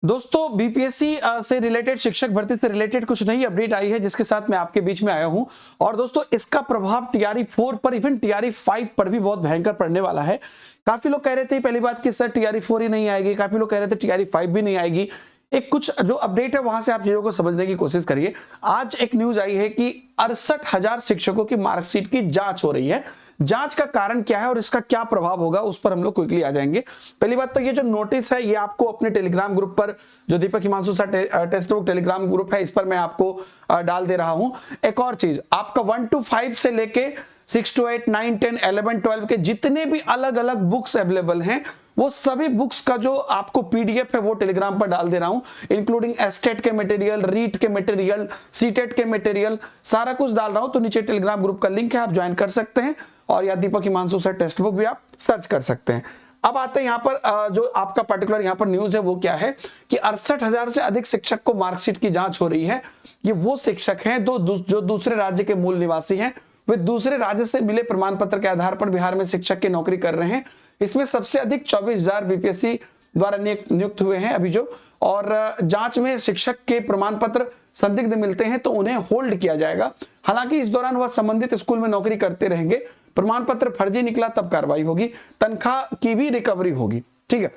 दोस्तों बीपीएससी से रिलेटेड, शिक्षक भर्ती से रिलेटेड कुछ नई अपडेट आई है जिसके साथ मैं आपके बीच में आया हूं। और दोस्तों इसका प्रभाव टीआरई 4 पर, इवन टीआरई 5 पर भी बहुत भयंकर पड़ने वाला है। काफी लोग कह रहे थे पहली बात कि सर टीआरई 4 ही नहीं आएगी, काफी लोग कह रहे थे टीआरई 5 भी नहीं आएगी। एक कुछ जो अपडेट है वहां से आप चीजों को समझने की कोशिश करिए। आज एक न्यूज आई है कि 68,000 शिक्षकों की मार्कशीट की जांच हो रही है। जांच का कारण क्या है और इसका क्या प्रभाव होगा उस पर हम लोग क्विकली आ जाएंगे। पहली बात तो ये जो नोटिस है ये आपको अपने टेलीग्राम ग्रुप पर, जो Deepak Himanshu sir text book Telegram group है, इस पर मैं आपको डाल दे रहा हूं। एक और चीज, आपका 1 to 5 से लेके 6 to 8, 9, 10, 11, 12 के जितने भी अलग अलग बुक्स अवेलेबल हैं वो सभी बुक्स का जो आपको पीडीएफ है वो टेलीग्राम पर डाल दे रहा हूं, इंक्लूडिंग एस्टेट के मटेरियल, रीट के मटेरियल, सीटेट के मटेरियल, सारा कुछ डाल रहा हूं। तो नीचे टेलीग्राम ग्रुप का लिंक है, आप ज्वाइन कर सकते हैं और या दीपक हिमांशु सर टेक्स्ट बुक भी आप सर्च कर सकते हैं। अब आते हैं यहाँ पर जो आपका पर्टिकुलर यहाँ पर न्यूज है वो क्या है कि 68,000 से अधिक शिक्षक को मार्कशीट की जांच हो रही है। ये वो शिक्षक हैं जो दूसरे राज्य के मूल निवासी हैं, वे दूसरे राज्य से मिले प्रमाण पत्र के आधार पर बिहार में शिक्षक की नौकरी कर रहे हैं। इसमें सबसे अधिक 24,000 बीपीएससी द्वारा नियुक्त हुए हैं अभी जो, और जांच में शिक्षक के प्रमाण पत्र संदिग्ध मिलते हैं तो उन्हें होल्ड किया जाएगा। हालांकि इस दौरान वह संबंधित स्कूल में नौकरी करते रहेंगे। प्रमाण पत्र फर्जी निकला तब कार्रवाई होगी, तनख्वाह की भी रिकवरी होगी। ठीक है,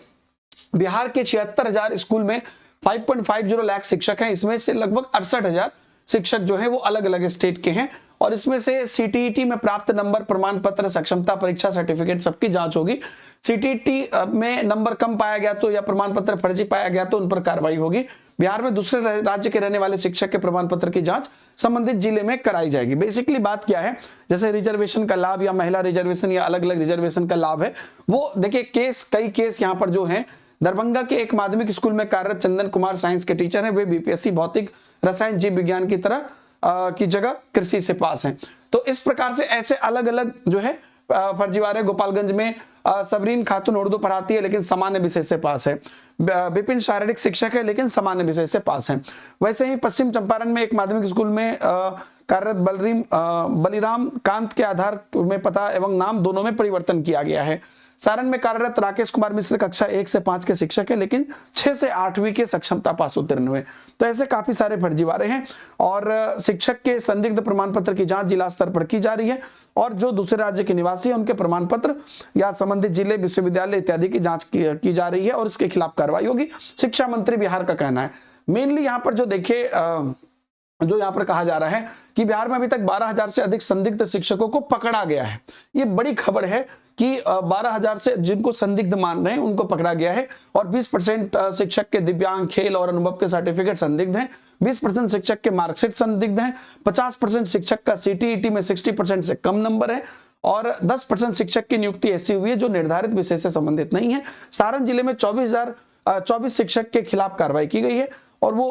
बिहार के 76,000 स्कूल में 5.50 लाख शिक्षक हैं। इसमें से लगभग 68,000 शिक्षक जो है वो अलग अलग स्टेट के हैं और इसमें से सीटीईटी में प्राप्त नंबर, प्रमाण पत्र, सक्षमता परीक्षा, सर्टिफिकेट सबकी जांच होगी। सीटीईटी में नंबर कम पाया गया तो या प्रमाण पत्र फर्जी पाया गया तो उन पर कार्रवाई होगी। बिहार में दूसरे राज्य के रहने वाले शिक्षक के प्रमाण पत्र की जांच संबंधित जिले में कराई जाएगी। बेसिकली बात क्या है, जैसे रिजर्वेशन का लाभ या महिला रिजर्वेशन या अलग अलग रिजर्वेशन का लाभ है वो देखिए कई केस यहाँ पर जो है। दरभंगा के एक माध्यमिक स्कूल में कार्यरत चंदन कुमार साइंस के टीचर हैं, वे बीपीएससी भौतिक, रसायन, जीव विज्ञान की तरह की जगह कृषि से पास हैं। तो इस प्रकार से ऐसे अलग अलग जो है फर्जीवाड़े। गोपालगंज में सबरीन खातून उर्दू पढ़ाती है लेकिन सामान्य विषय से पास है। विपिन शारीरिक शिक्षक है लेकिन सामान्य विषय से पास है। वैसे ही पश्चिम चंपारण में एक माध्यमिक स्कूल में कार्यरत बलिराम कांत के आधार में पता एवं नाम दोनों में परिवर्तन किया गया है। सारण में कार्यरत राकेश कुमार मिश्र कक्षा 1 से 5 के शिक्षक है लेकिन 6 से 8वीं के सक्षमता पास उत्तीर्ण हुए। तो ऐसे काफी सारे फर्जीवाड़े हैं और शिक्षक के संदिग्ध प्रमाण पत्र की जांच जिला स्तर पर की जा रही है और जो दूसरे राज्य के निवासी हैं उनके प्रमाण पत्र या संबंधित जिले, विश्वविद्यालय इत्यादि की जांच की जा रही है और इसके खिलाफ कार्रवाई होगी, शिक्षा मंत्री बिहार का कहना है। मेनली यहाँ पर जो देखिए जो यहाँ पर कहा जा रहा है कि बिहार में अभी तक 12,000 से अधिक संदिग्ध शिक्षकों को पकड़ा गया है। ये बड़ी खबर है कि 12,000 से जिनको संदिग्ध मान रहे हैं उनको पकड़ा गया है और 20% शिक्षक के दिव्यांग, खेल और अनुभव के सर्टिफिकेट संदिग्ध हैं, 20% शिक्षक के मार्कशीट संदिग्ध हैं, 50% शिक्षक का सीटीईटी में 60% से कम नंबर है और 10% शिक्षक की नियुक्ति ऐसी हुई है जो निर्धारित विषय से संबंधित नहीं है। सारण जिले में 24 शिक्षक के खिलाफ कार्रवाई की गई है और वो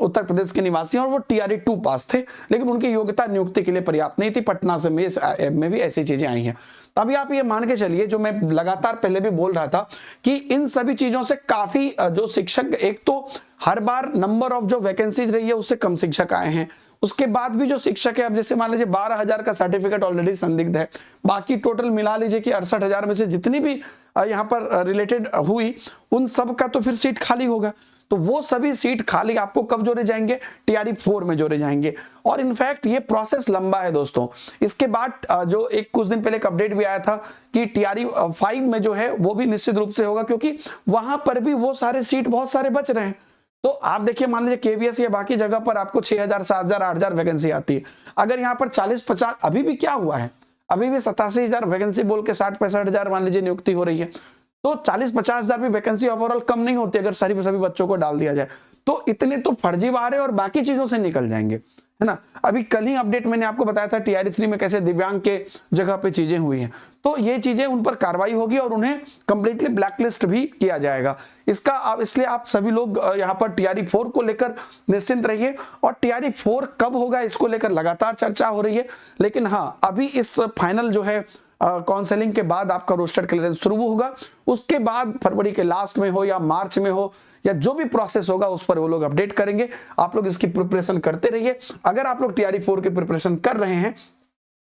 उत्तर प्रदेश के निवासी हैं और वो टीआरई 2 पास थे लेकिन उनकी योग्यता नियुक्ति के लिए पर्याप्त नहीं थी। पटना से में भी ऐसी चीजें आई हैं। अभी आप ये मान के चलिए, जो मैं लगातार पहले भी बोल रहा था कि इन सभी चीजों से काफी जो शिक्षक, एक तो हर बार नंबर ऑफ जो वैकेंसीज रही है उससे कम शिक्षक आए हैं, उसके बाद भी जो शिक्षक है, अब जैसे मान लीजिए 12,000 का सर्टिफिकेट ऑलरेडी संदिग्ध है, बाकी टोटल मिला लीजिए कि 68,000 में से जितनी भी यहाँ पर रिलेटेड हुई उन सब का तो फिर सीट खाली होगा। तो वो सभी सीट खाली आपको कब जोड़े जाएंगे, टीआरई 4 में जोड़े जाएंगे। और इनफैक्ट ये प्रोसेस लंबा है दोस्तों। इसके बाद जो कुछ दिन पहले एक अपडेट भी आया था कि टीआरई 5 में जो है वो भी निश्चित रूप से होगा क्योंकि वहां पर भी वो सारे सीट बहुत सारे बच रहे हैं। तो आप देखिए, मान लीजिए केवीएस या बाकी जगह पर आपको 6,000, 7,000, 8,000 वैकेंसी आती है। अगर यहाँ पर 40-50, अभी भी क्या हुआ है, अभी भी 87,000 वैकेंसी बोल के 60-65,000 मान लीजिए नियुक्ति हो रही है। तो 40-50,000 भी वैकेंसी ओवरऑल कम नहीं होती अगर सभी बच्चों को डाल दिया जाए। तो इतने तो फर्जीवाड़े और बाकी चीजों से निकल जाएंगे, है ना। अभी कल ही अपडेट मैंने आपको बताया था टीआरई 3 में कैसे दिव्यांग के जगह पे चीजें हुई हैं। तो ये चीजें, उन पर कार्रवाई होगी और उन्हें कंप्लीटली ब्लैकलिस्ट भी किया जाएगा। इसलिए आप सभी लोग यहाँ पर टीआरई 4 को लेकर निश्चिंत रहिए। और टीआरई 4 कब होगा इसको लेकर लगातार चर्चा हो रही है, लेकिन हाँ, अभी इस फाइनल जो है काउंसलिंग के बाद आपका रोस्टर क्लियरेंस शुरू होगा। उसके बाद फरवरी के लास्ट में हो या मार्च में हो या जो भी प्रोसेस होगा उस पर वो लोग अपडेट करेंगे। आप लोग इसकी प्रिपरेशन करते रहिए। अगर आप लोग टीआरई 4 की प्रिपरेशन कर रहे हैं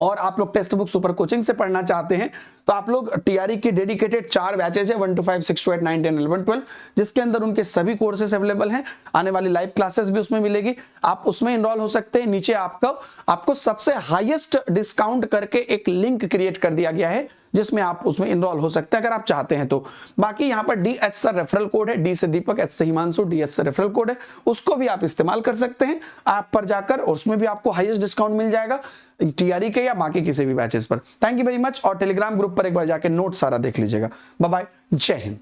और आप लोग टेक्स्ट बुक सुपर कोचिंग से पढ़ना चाहते हैं तो आप लोग टीआरई की डेडिकेटेड 4 बैचेज है 1 to 5, 6 to 8, 9, 10, 11, 12 जिसके अंदर उनके सभी कोर्सेस अवेलेबल हैं। आने वाली लाइव क्लासेस भी उसमें मिलेगी, आप उसमें इनरोल हो सकते हैं। नीचे आपको सबसे हाईएस्ट डिस्काउंट करके एक लिंक क्रिएट कर दिया गया है जिसमें आप उसमें इनरोल हो सकते हैं अगर आप चाहते हैं तो। बाकी यहाँ पर DH सर रेफरल कोड है, D से दीपक, H से हिमांशु, DS से रेफरल कोड है, उसको भी आप इस्तेमाल कर सकते हैं ऐप पर जाकर और उसमें भी आपको हाईएस्ट डिस्काउंट मिल जाएगा टीआरई के या बाकी किसी भी बैचेस पर। थैंक यू वेरी मच और टेलीग्राम ग्रुप पर एक बार जाकर नोट सारा देख लीजिएगा। बाय बाय, जय हिंद।